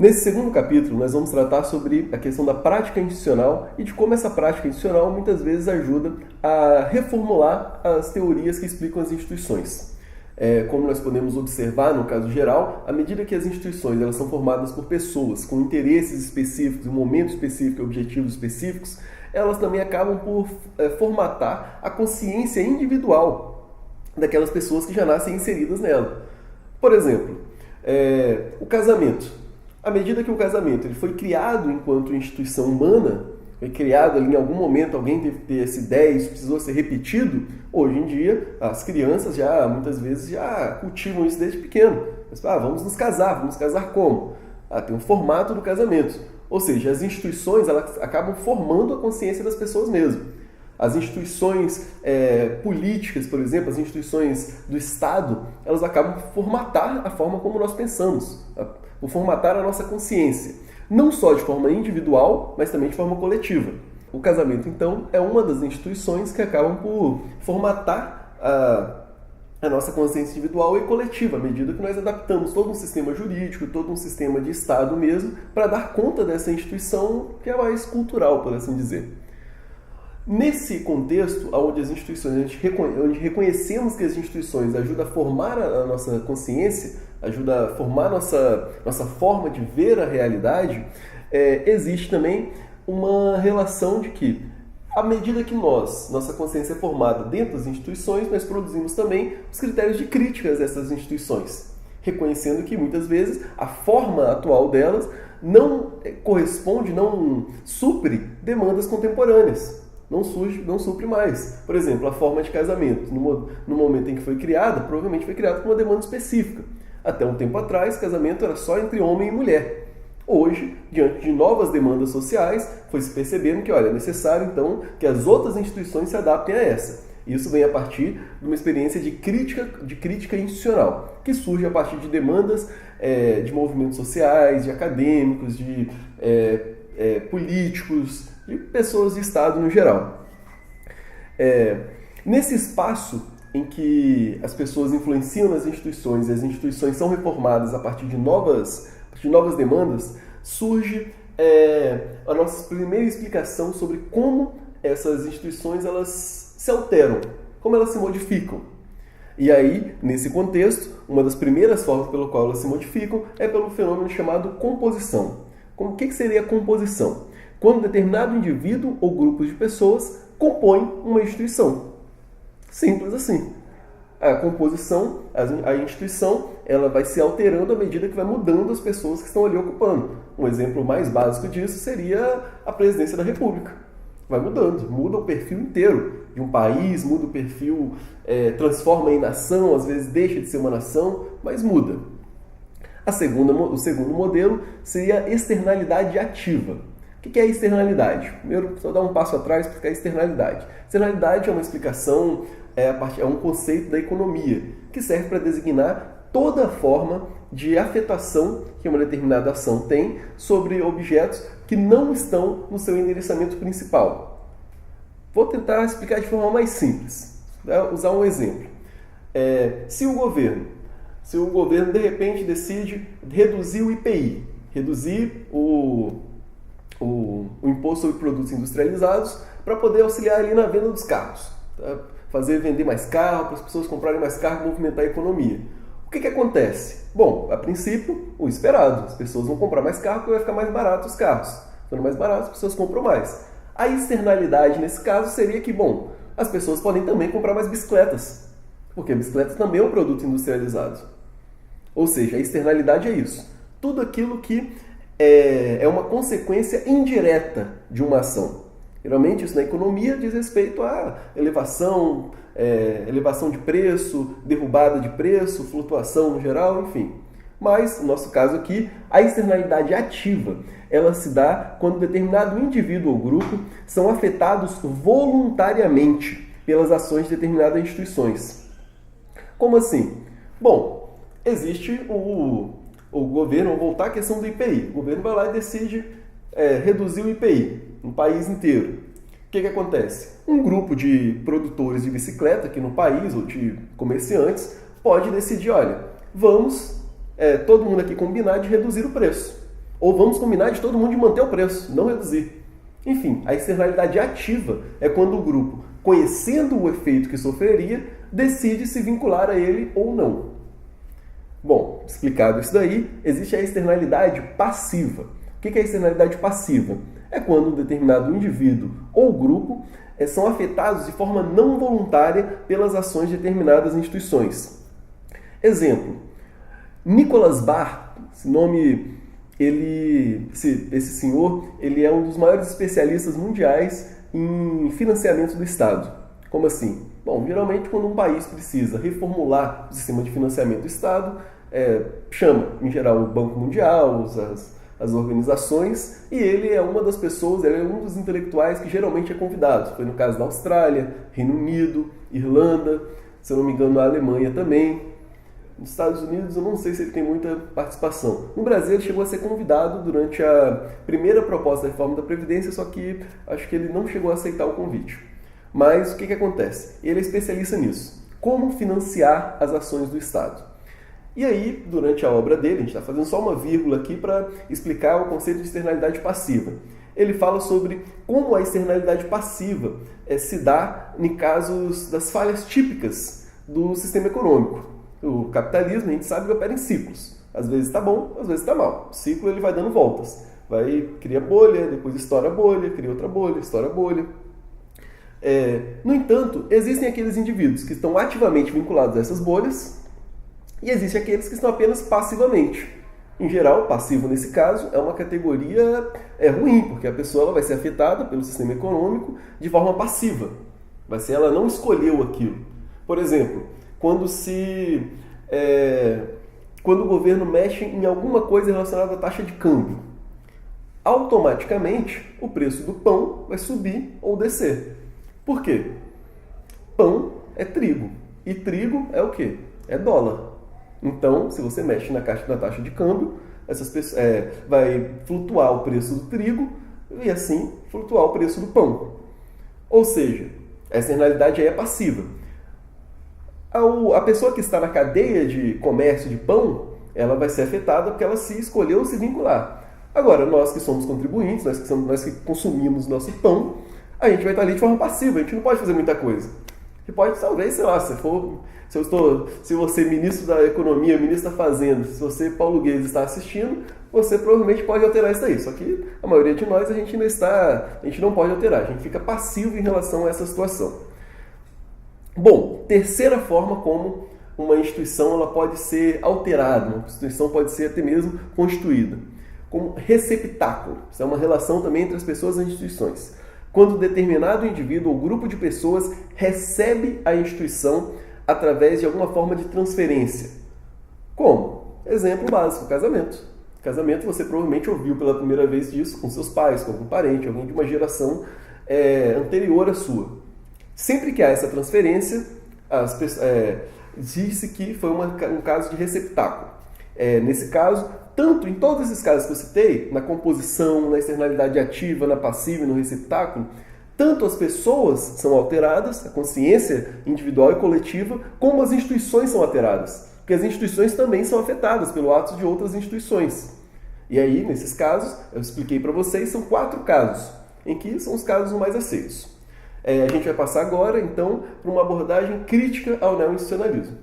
Nesse segundo capítulo, nós vamos tratar sobre a questão da prática institucional e de como essa prática institucional muitas vezes ajuda a reformular as teorias que explicam as instituições. Como nós podemos observar no caso geral, à medida que as instituições elas são formadas por pessoas com interesses específicos, em momentos específicos, objetivos específicos, elas também acabam por formatar a consciência individual daquelas pessoas que já nascem inseridas nela. Por exemplo, o casamento. À medida que o casamento ele foi criado enquanto instituição humana, foi criado ali em algum momento, alguém teve que ter essa ideia, isso precisou ser repetido, hoje em dia as crianças muitas vezes já cultivam isso desde pequeno. Vamos nos casar como? Tem um formato do casamento. Ou seja, as instituições elas acabam formando a consciência das pessoas mesmo. As instituições políticas, por exemplo, as instituições do Estado, elas acabam por formatar a forma como nós pensamos, por formatar a nossa consciência. Não só de forma individual, mas também de forma coletiva. O casamento, então, é uma das instituições que acabam por formatar a nossa consciência individual e coletiva, à medida que nós adaptamos todo um sistema jurídico, todo um sistema de Estado mesmo, para dar conta dessa instituição que é mais cultural, por assim dizer. Nesse contexto, onde as instituições, onde reconhecemos que as instituições ajudam a formar a nossa consciência, ajuda a formar a nossa forma de ver a realidade, existe também uma relação de que, à medida que nossa consciência é formada dentro das instituições, nós produzimos também os critérios de críticas dessas instituições, reconhecendo que muitas vezes a forma atual delas não corresponde, não supre demandas contemporâneas. Não supre mais. Por exemplo, a forma de casamento, no momento em que foi criada, provavelmente foi criada com uma demanda específica. Até um tempo atrás, casamento era só entre homem e mulher. Hoje, diante de novas demandas sociais, foi se percebendo que é necessário, então, que as outras instituições se adaptem a essa. Isso vem a partir de uma experiência de crítica institucional, que surge a partir de demandas de movimentos sociais, de acadêmicos, de políticos, de pessoas de Estado no geral. Nesse espaço em que as pessoas influenciam nas instituições e as instituições são reformadas a partir de novas demandas, surge a nossa primeira explicação sobre como essas instituições elas se alteram, como elas se modificam. E aí, nesse contexto, uma das primeiras formas pela qual elas se modificam é pelo fenômeno chamado composição. O que seria a composição? Quando determinado indivíduo ou grupo de pessoas compõem uma instituição. Simples assim. A composição, a instituição, ela vai se alterando à medida que vai mudando as pessoas que estão ali ocupando. Um exemplo mais básico disso seria a presidência da República. Vai mudando, muda o perfil inteiro de um país, muda o perfil, transforma em nação, às vezes deixa de ser uma nação, mas muda. O segundo modelo seria a externalidade ativa. O que é externalidade? Primeiro, só dar um passo atrás para ficar externalidade. Externalidade é uma explicação, é um conceito da economia, que serve para designar toda forma de afetação que uma determinada ação tem sobre objetos que não estão no seu endereçamento principal. Vou tentar explicar de forma mais simples. Vou usar um exemplo. Se o governo de repente decide reduzir o IPI, reduzir o imposto sobre produtos industrializados para poder auxiliar ali na venda dos carros, tá? Vender mais carro, para as pessoas comprarem mais carro, movimentar a economia. O que acontece? Bom, a princípio, o esperado, as pessoas vão comprar mais carro porque vai ficar mais barato os carros. Ficando mais barato, as pessoas compram mais. A externalidade nesse caso seria que, as pessoas podem também comprar mais bicicletas, porque a bicicleta também é um produto industrializado. Ou seja, a externalidade é isso. Tudo aquilo que é uma consequência indireta de uma ação. Geralmente isso na economia diz respeito à elevação de preço, derrubada de preço, flutuação no geral, enfim. Mas, no nosso caso aqui, a externalidade ativa, ela se dá quando determinado indivíduo ou grupo são afetados voluntariamente pelas ações de determinadas instituições. Como assim? Bom, existe o governo, vamos voltar à questão do IPI. O governo vai lá e decide reduzir o IPI no país inteiro. O que acontece? Um grupo de produtores de bicicleta aqui no país, ou de comerciantes, pode decidir, olha, vamos todo mundo aqui combinar de reduzir o preço. Ou vamos combinar de todo mundo de manter o preço, não reduzir. Enfim, a externalidade ativa é quando o grupo, conhecendo o efeito que sofreria, decide se vincular a ele ou não. Bom, explicado isso daí, existe a externalidade passiva. O que é a externalidade passiva? É quando um determinado indivíduo ou grupo são afetados de forma não voluntária pelas ações de determinadas instituições. Exemplo, Nicholas Barr, esse senhor, ele é um dos maiores especialistas mundiais em financiamento do Estado. Como assim? Bom, geralmente quando um país precisa reformular o sistema de financiamento do Estado, chama, em geral, o Banco Mundial, as organizações, e ele é uma das pessoas, ele é um dos intelectuais que geralmente é convidado. Foi no caso da Austrália, Reino Unido, Irlanda, se eu não me engano, a Alemanha também. Nos Estados Unidos, eu não sei se ele tem muita participação. No Brasil, ele chegou a ser convidado durante a primeira proposta da reforma da Previdência, só que acho que ele não chegou a aceitar o convite. Mas o que acontece? Ele é especialista nisso. Como financiar as ações do Estado. E aí, durante a obra dele, a gente está fazendo só uma vírgula aqui para explicar o conceito de externalidade passiva. Ele fala sobre como a externalidade passiva se dá em casos das falhas típicas do sistema econômico. O capitalismo, a gente sabe que opera em ciclos. Às vezes está bom, às vezes está mal. O ciclo ele vai dando voltas. Cria bolha, depois estoura a bolha, cria outra bolha, estoura a bolha. No entanto, existem aqueles indivíduos que estão ativamente vinculados a essas bolhas e existem aqueles que estão apenas passivamente. Em geral, passivo nesse caso é uma categoria ruim, porque a pessoa ela vai ser afetada pelo sistema econômico de forma passiva. Ela não escolheu aquilo. Por exemplo, quando o governo mexe em alguma coisa relacionada à taxa de câmbio, automaticamente o preço do pão vai subir ou descer. Por quê? Pão é trigo. E trigo é o quê? É dólar. Então, se você mexe na taxa de câmbio, vai flutuar o preço do trigo e assim flutuar o preço do pão. Ou seja, a externalidade aí é passiva. A pessoa que está na cadeia de comércio de pão, ela vai ser afetada porque ela escolheu se vincular. Agora, nós que somos contribuintes, nós que consumimos nosso pão, a gente vai estar ali de forma passiva, a gente não pode fazer muita coisa. A gente pode, talvez, sei lá, se você, ministro da Economia, ministro da Fazenda, se você, Paulo Guedes, está assistindo, você provavelmente pode alterar isso daí. Só que a maioria de nós, a gente não pode alterar, a gente fica passivo em relação a essa situação. Bom, terceira forma como uma instituição ela pode ser alterada, uma instituição pode ser até mesmo constituída, como receptáculo. Isso é uma relação também entre as pessoas e as instituições. Quando determinado indivíduo ou grupo de pessoas recebe a instituição através de alguma forma de transferência. Como? Exemplo básico, casamento. Casamento você provavelmente ouviu pela primeira vez disso com seus pais, com algum parente, alguém de uma geração anterior à sua. Sempre que há essa transferência, diz-se que foi um caso de receptáculo. Nesse caso, tanto em todos esses casos que eu citei, na composição, na externalidade ativa, na passiva e no receptáculo, tanto as pessoas são alteradas, a consciência individual e coletiva, como as instituições são alteradas. Porque as instituições também são afetadas pelo ato de outras instituições. E aí, nesses casos, eu expliquei para vocês, são 4 casos, em que são os casos mais aceitos. A gente vai passar agora, então, para uma abordagem crítica ao neoinstitucionalismo.